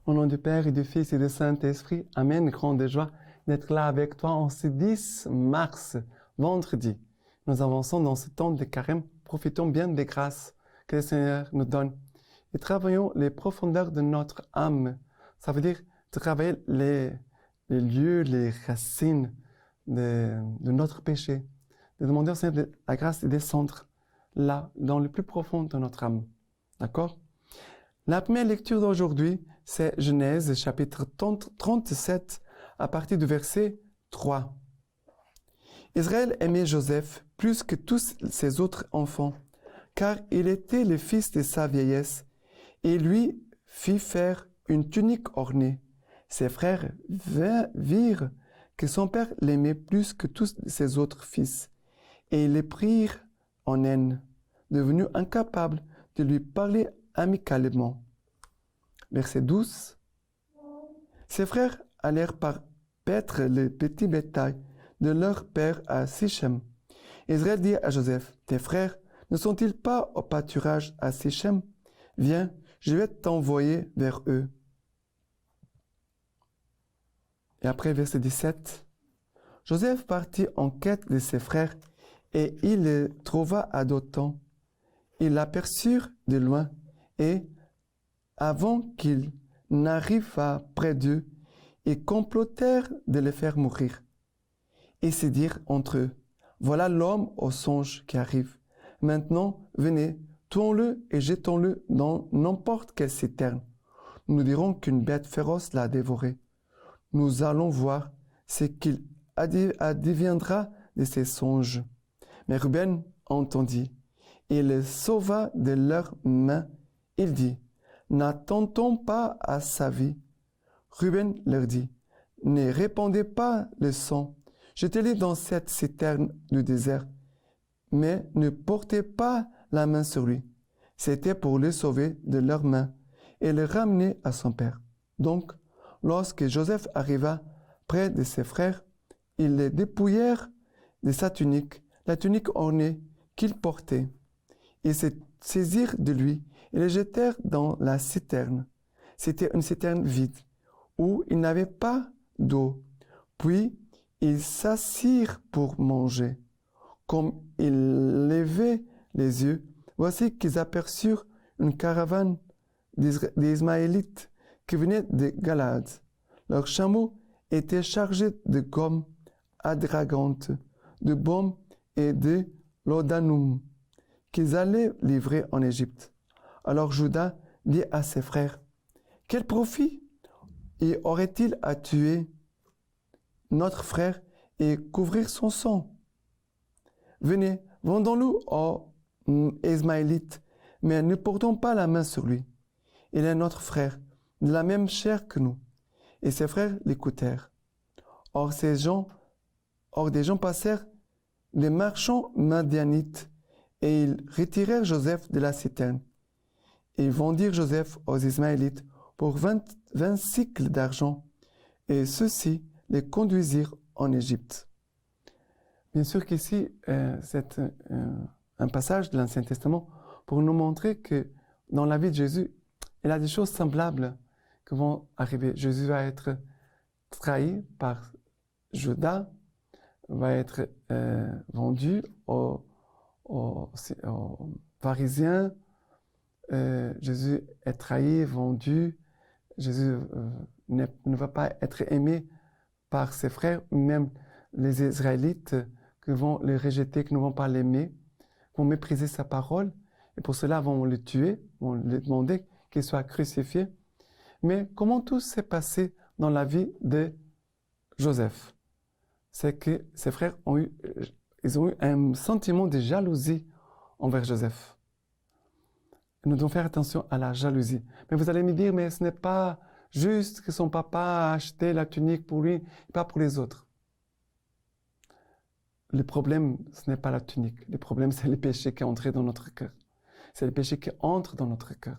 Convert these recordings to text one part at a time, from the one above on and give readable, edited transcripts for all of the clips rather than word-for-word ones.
Au nom du Père et du Fils et du Saint-Esprit, Amen. Grande joie d'être là avec toi en ce 10 mars, vendredi. Nous avançons dans ce temps de carême. Profitons bien des grâces que le Seigneur nous donne. Et travaillons les profondeurs de notre âme. Ça veut dire travailler les lieux, les racines de notre péché. De demander au Seigneur la grâce de descendre là, dans le plus profond de notre âme. D'accord? La première lecture d'aujourd'hui, c'est Genèse, chapitre 37, à partir du verset 3. Israël aimait Joseph plus que tous ses autres enfants, car il était le fils de sa vieillesse, et lui fit faire une tunique ornée. Ses frères virent que son père l'aimait plus que tous ses autres fils, et ils le prirent en haine, devenus incapables de lui parler amicalement. Verset 12. Ses frères allèrent paître le petit bétail de leur père à Sichem. Israël dit à Joseph, tes frères ne sont-ils pas au pâturage à Sichem? Viens, je vais t'envoyer vers eux. Et après, verset 17. Joseph partit en quête de ses frères et il les trouva à Dothan. Ils l'aperçurent de loin et, avant qu'il n'arrivât près d'eux, ils complotèrent de le faire mourir. Ils se dirent entre eux, voilà l'homme au songe qui arrive. Maintenant, venez, tuons-le et jetons-le dans n'importe quelle citerne. Nous dirons qu'une bête féroce l'a dévoré. Nous allons voir ce qu'il adviendra de ces songes. Mais Ruben entendit. Il les sauva de leurs mains. Il dit, n'attendons pas à sa vie. Ruben leur dit, ne répandez pas le sang. Jetez-les dans cette citerne du désert. Mais ne portez pas la main sur lui. C'était pour le sauver de leurs mains et le ramener à son père. Donc, lorsque Joseph arriva près de ses frères, ils le dépouillèrent de sa tunique, la tunique ornée qu'il portait. Ils se saisirent de lui et le jetèrent dans la citerne. C'était une citerne vide, où il n'avait pas d'eau. Puis, ils s'assirent pour manger. Comme ils levaient les yeux, voici qu'ils aperçurent une caravane d'Ismaélites qui venait de Galade. Leurs chameaux étaient chargés de gomme adragante, de baume et de laudanum, qu'ils allaient livrer en Égypte. Alors Juda dit à ses frères, « Quel profit y aurait-il à tuer notre frère et couvrir son sang? Venez, vendons-le aux Ismaélites, mais ne portons pas la main sur lui. Il est notre frère, de la même chair que nous. » Et ses frères l'écoutèrent. Or des gens passèrent des marchands madianites, et ils retirèrent Joseph de la citerne. Ils vendirent Joseph aux Ismaélites pour 20 cycles d'argent, et ceux-ci les conduisirent en Égypte. Bien sûr qu'ici, c'est un passage de l'Ancien Testament pour nous montrer que dans la vie de Jésus, il y a des choses semblables qui vont arriver. Jésus va être trahi par Judas, va être vendu aux pharisiens. Jésus est trahi, vendu. Jésus ne va pas être aimé par ses frères, même les Israélites qui vont le rejeter, qui ne vont pas l'aimer, vont mépriser sa parole, et pour cela vont le tuer, vont lui demander qu'il soit crucifié. Mais comment tout s'est passé dans la vie de Joseph? C'est que ses frères ont eu un sentiment de jalousie envers Joseph. Nous devons faire attention à la jalousie. Mais vous allez me dire, mais ce n'est pas juste que son papa a acheté la tunique pour lui, et pas pour les autres. Le problème, ce n'est pas la tunique. Le problème, c'est le péché qui est entré dans notre cœur. C'est le péché qui entre dans notre cœur.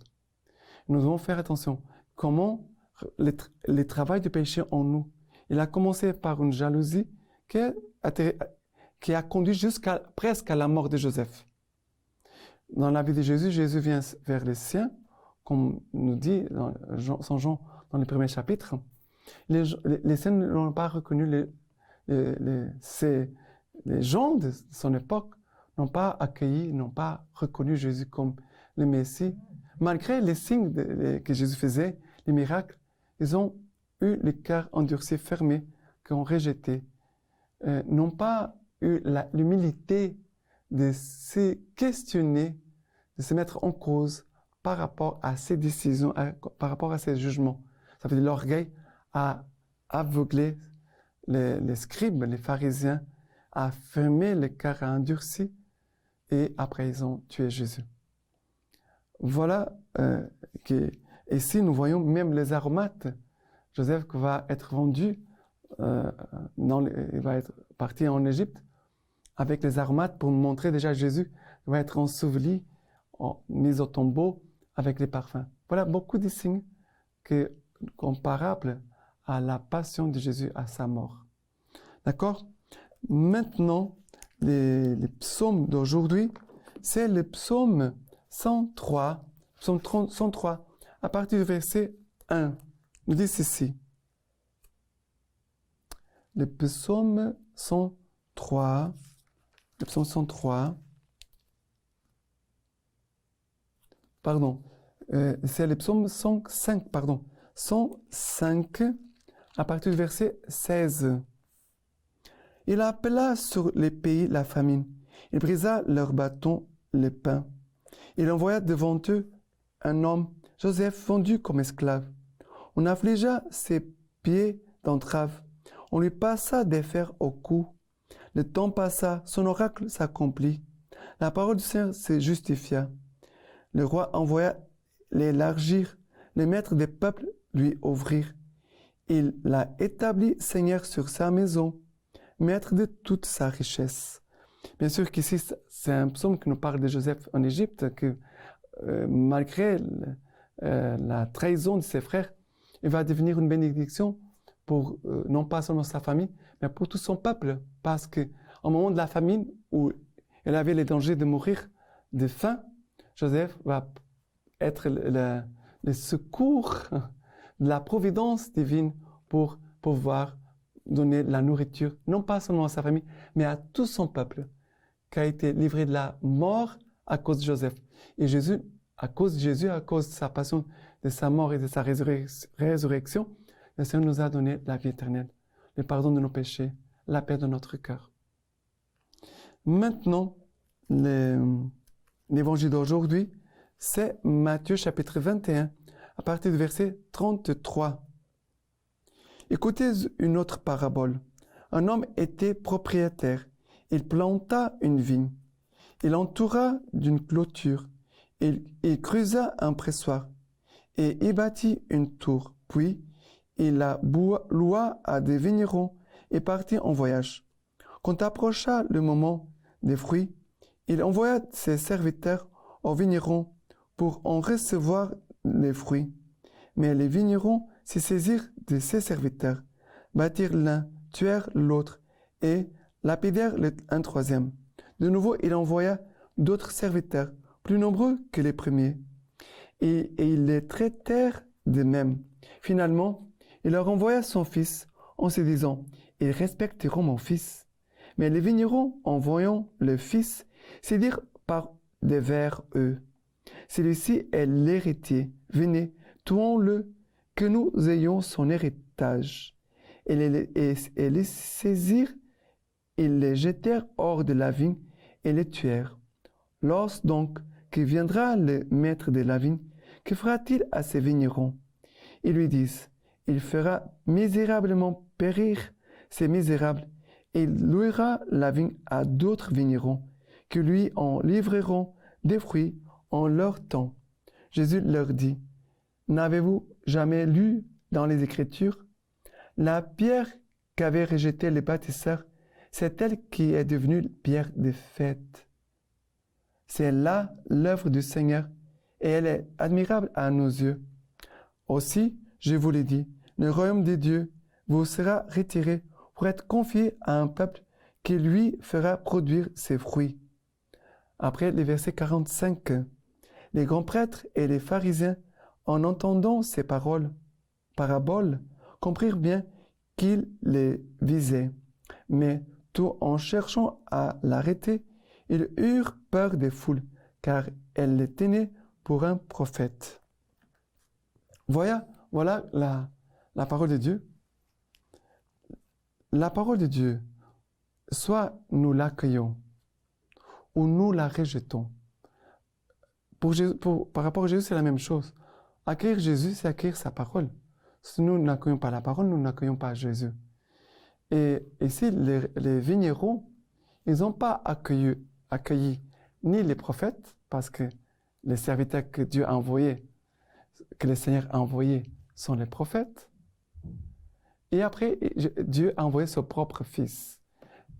Nous devons faire attention. Comment le travail du péché en nous, il a commencé par une jalousie qui a conduit presque à la mort de Joseph. Dans la vie de Jésus, Jésus vient vers les siens, comme nous dit dans Jean dans le premier chapitre, les saints n'ont pas reconnu les gens de son époque n'ont pas accueilli, n'ont pas reconnu Jésus comme le Messie. Malgré les signes que Jésus faisait, les miracles, ils ont eu le cœur endurci, fermé, qui ont rejeté, n'ont pas eu l'humilité de se questionner, de se mettre en cause par rapport à ses décisions, par rapport à ses jugements. Ça veut dire l'orgueil a aveuglé les scribes, les pharisiens, a fermé le cœur, a endurci, et après ils ont tué Jésus. Voilà ici nous voyons même les aromates. Joseph va être vendu, il va être parti en Égypte avec les aromates pour montrer déjà Jésus va être enseveli, mis au tombeau avec les parfums. Voilà beaucoup de signes comparables à la passion de Jésus, à sa mort. D'accord? Maintenant, les psaumes d'aujourd'hui, c'est le psaume 103, psaume 103, à partir du verset 1. Nous dit ceci. Le psaume 103, pardon, c'est le psaume 105, 105, à partir du verset 16. Il appela sur les pays la famine. Il brisa leurs bâtons, le pain. Il envoya devant eux un homme, Joseph, vendu comme esclave. On affligea ses pieds d'entrave. On lui passa des fers au cou. Le temps passa, son oracle s'accomplit. La parole du Seigneur se justifia. Le roi envoya l'élargir, les maîtres des peuples lui ouvrir. Il l'a établi seigneur sur sa maison, maître de toute sa richesse. Bien sûr qu'ici, c'est un psaume qui nous parle de Joseph en Égypte, que malgré la trahison de ses frères, il va devenir une bénédiction pour non pas seulement sa famille, mais pour tout son peuple. Parce qu'au moment de la famine, où il avait les dangers de mourir de faim, Joseph va être le secours de la providence divine pour pouvoir donner la nourriture, non pas seulement à sa famille, mais à tout son peuple, qui a été livré de la mort à cause de Joseph. Et Jésus, à cause de sa passion, de sa mort et de sa résurrection, le Seigneur nous a donné la vie éternelle, le pardon de nos péchés, la paix de notre cœur. Maintenant, l'évangile d'aujourd'hui, c'est Matthieu chapitre 21, à partir du verset 33. Écoutez une autre parabole. Un homme était propriétaire. Il planta une vigne. Il l'entoura d'une clôture. Il creusa un pressoir et y bâtit une tour. Puis, il la loua à des vignerons et partit en voyage. Quand approcha le moment des fruits, il envoya ses serviteurs aux vignerons pour en recevoir les fruits. Mais les vignerons se saisirent de ses serviteurs, battirent l'un, tuèrent l'autre et lapidèrent un troisième. De nouveau, il envoya d'autres serviteurs, plus nombreux que les premiers, et ils les traitèrent de même. Finalement, il leur envoya son fils en se disant, « Ils respecteront mon fils. » Mais les vignerons, en voyant le fils, se dirent par devers eux, « Celui-ci est l'héritier. Venez, tuons-le, que nous ayons son héritage. » Et les saisirent, ils les jetèrent hors de la vigne et les tuèrent. Lorsque donc que viendra le maître de la vigne, que fera-t-il à ces vignerons? Ils lui disent, il fera misérablement périr ces misérables, et il louera la vigne à d'autres vignerons, qui lui en livreront des fruits en leur temps. Jésus leur dit, n'avez-vous jamais lu dans les Écritures? La pierre qu'avaient rejetée les bâtisseurs, c'est elle qui est devenue pierre de fête. C'est là l'œuvre du Seigneur, et elle est admirable à nos yeux. Aussi, je vous l'ai dit, le royaume de Dieu vous sera retiré pour être confié à un peuple qui lui fera produire ses fruits. Après le verset 45, les grands prêtres et les pharisiens, en entendant ces paroles, paraboles comprirent bien qu'il les visait, mais tout en cherchant à l'arrêter, ils eurent peur des foules, car elles le tenaient pour un prophète. Voilà la parole de Dieu. La parole de Dieu, soit nous l'accueillons ou nous la rejetons. Par rapport à Jésus, c'est la même chose. Accueillir Jésus, c'est accueillir sa parole. Si nous n'accueillons pas la parole, nous n'accueillons pas Jésus. Et ici, les vignerons, ils n'ont pas accueilli ni les prophètes, parce que les serviteurs que Dieu a envoyés, que le Seigneur a envoyés, sont les prophètes. Et après, Dieu a envoyé son propre Fils.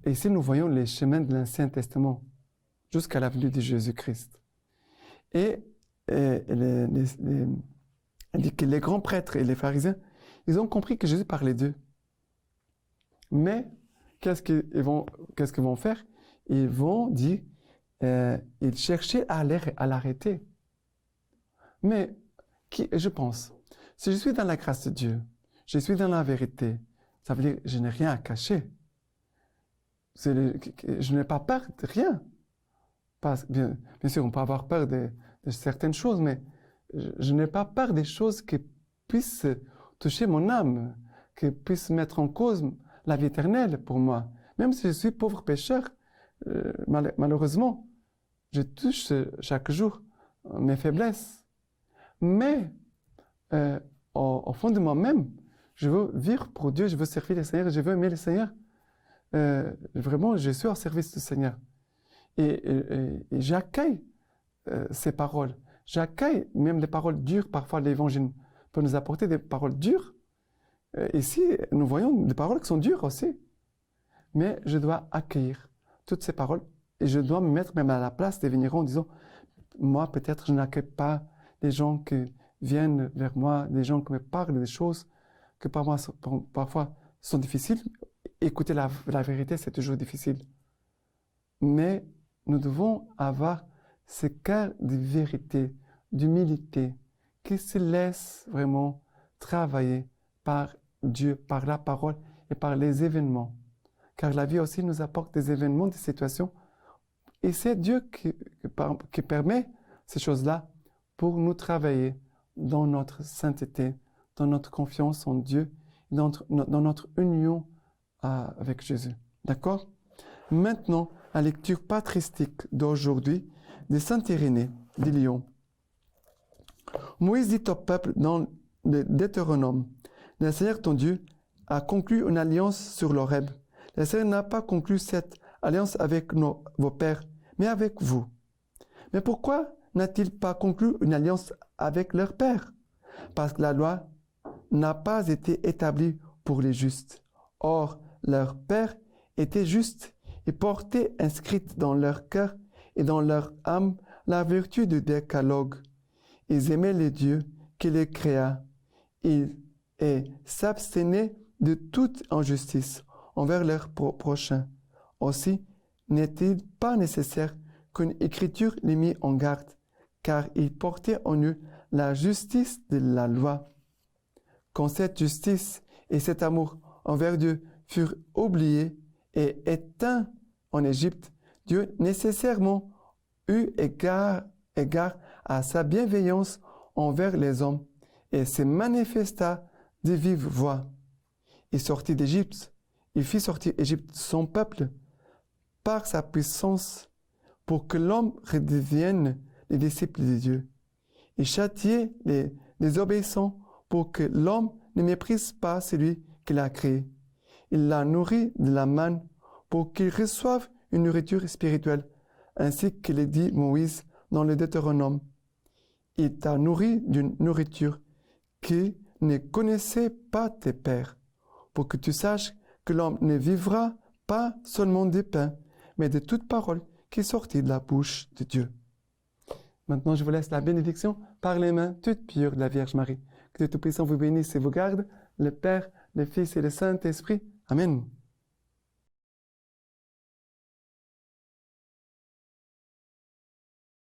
Et ici, nous voyons les chemins de l'Ancien Testament jusqu'à la venue de Jésus-Christ. Et il dit que les grands prêtres et les pharisiens, ils ont compris que Jésus parlait d'eux. Mais qu'est-ce qu'ils vont faire? Ils vont dire, ils cherchaient à l'arrêter. Mais je pense, si je suis dans la grâce de Dieu, je suis dans la vérité, ça veut dire que je n'ai rien à cacher. Je n'ai pas peur de rien. Bien sûr, on peut avoir peur de certaines choses, mais je n'ai pas peur des choses qui puissent toucher mon âme, qui puissent mettre en cause la vie éternelle pour moi. Même si je suis pauvre pécheur, malheureusement, je touche chaque jour mes faiblesses. Mais au fond de moi-même, je veux vivre pour Dieu, je veux servir le Seigneur, je veux aimer le Seigneur. Vraiment, je suis au service du Seigneur. Et j'accueille ces paroles. J'accueille même les paroles dures. Parfois, l'Évangile peut nous apporter des paroles dures. Ici, nous voyons des paroles qui sont dures aussi. Mais je dois accueillir toutes ces paroles et je dois me mettre même à la place des vignerons en disant, moi, peut-être, je n'accueille pas des gens qui viennent vers moi, des gens qui me parlent des choses que parfois sont difficiles. Écouter la vérité, c'est toujours difficile. Mais nous devons avoir ce cœur de vérité, d'humilité, qui se laisse vraiment travailler par Dieu, par la parole et par les événements. Car la vie aussi nous apporte des événements, des situations. Et c'est Dieu qui permet ces choses-là pour nous travailler dans notre sainteté, dans notre confiance en Dieu, dans notre union avec Jésus. D'accord? Maintenant, la lecture patristique d'aujourd'hui de Saint Irénée de Lyon. Moïse dit au peuple dans le Deutéronome, le Seigneur ton Dieu a conclu une alliance sur l'Horeb. Le Seigneur n'a pas conclu cette alliance avec vos pères, mais avec vous. Mais pourquoi n'a-t-il pas conclu une alliance avec leur père? Parce que la loi n'a pas été établie pour les justes. Or, leur père était juste et portait inscrite dans leur cœur et dans leur âme la vertu du décalogue. Ils aimaient les dieux qui les créa. Ils s'abstenaient de toute injustice envers leur prochain. Aussi, n'est-il pas nécessaire qu'une écriture les mît en garde, car ils portaient en eux la justice de la loi. Quand cette justice et cet amour envers Dieu furent oubliés et éteints en Égypte, Dieu nécessairement eut égard à sa bienveillance envers les hommes et se manifesta de vive voix. Il sortit d'Égypte, il fit sortir Égypte son peuple par sa puissance pour que l'homme redevienne les disciples de Dieu. Il châtiait les désobéissants pour que l'homme ne méprise pas celui qu'il a créé. Il l'a nourri de la manne pour qu'il reçoive une nourriture spirituelle, ainsi que le dit Moïse dans le Deutéronome. Il t'a nourri d'une nourriture qui ne connaissait pas tes pères, pour que tu saches que l'homme ne vivra pas seulement de pain, mais de toute parole qui sortit de la bouche de Dieu. Maintenant, je vous laisse la bénédiction par les mains toutes pures de la Vierge Marie. Que Dieu Tout-Puissant vous bénisse et vous garde, le Père, le Fils et le Saint-Esprit. Amen.